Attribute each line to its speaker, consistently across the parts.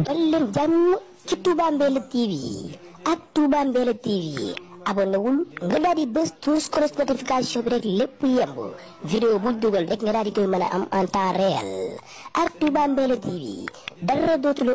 Speaker 1: dal leen jàmm ci Touba Mbella TV ak Touba Mbella TV abonné wul nga daal di bës tous cloche notification bi rek lépp yemb vidéo bu dugal rek nga daal di koy mën a am en temps réel ak Touba Mbella TV dara dootu la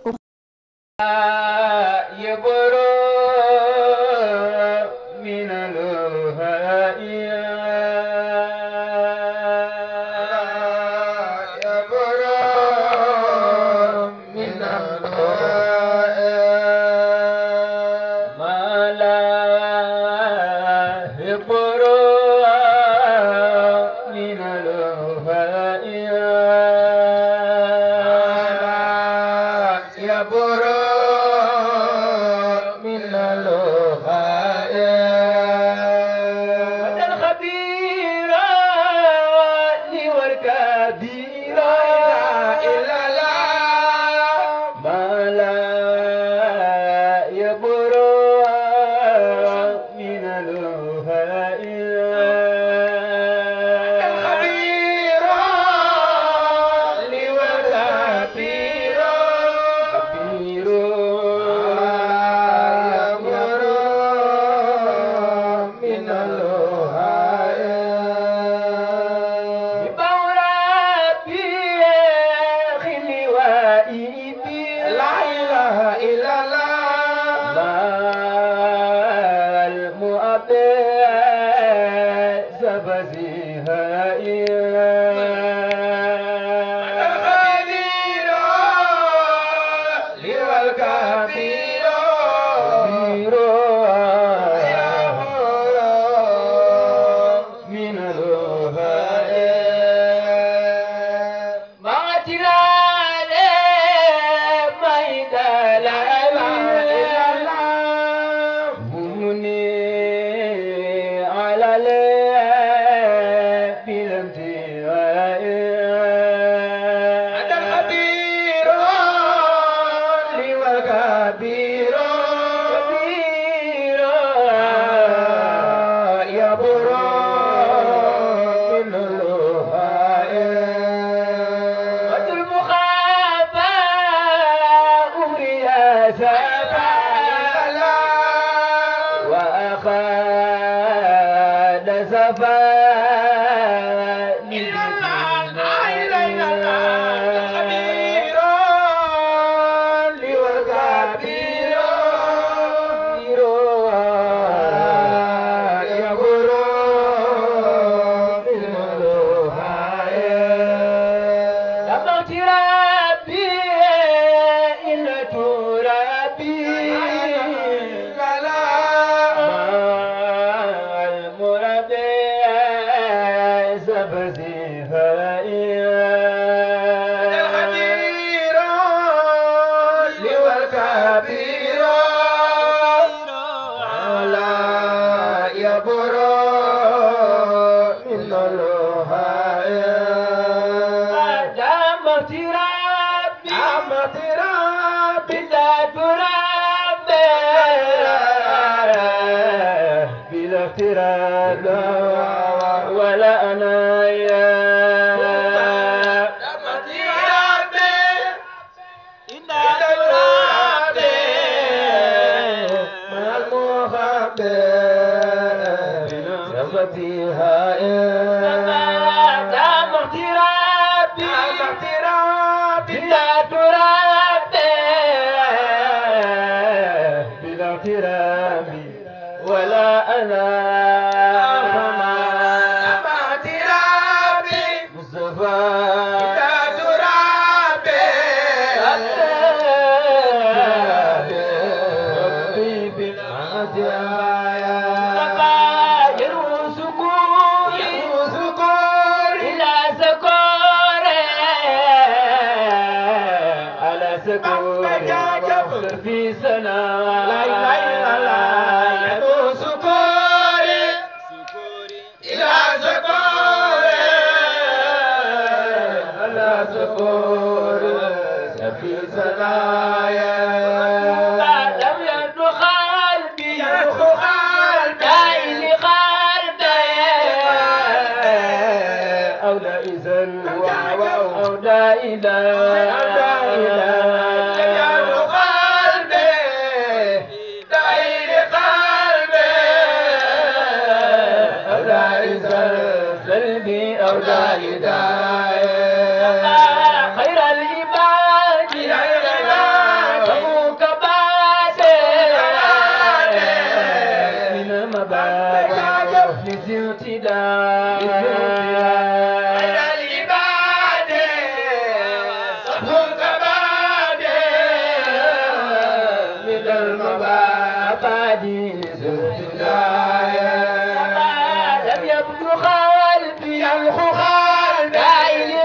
Speaker 2: لا إله إلا الله خير العباد أبوك بعد من المبادئ لزرتداء خير العباد أبوك بعد من المبادئ لزرتداء لم يبدو قلبي يلخو قلبي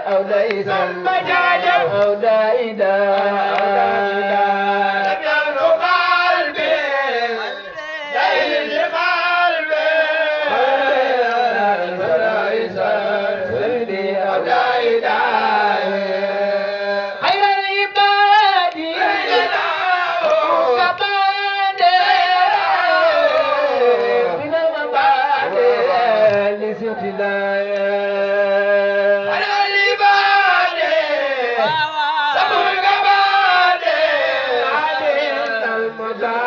Speaker 2: أو ليس أو دائدا لم يبدو قلبي دائل قلبي وليس أو دائدا خير العباد من المبادئ لزرتداء على العباد سبق بعد علينا المدى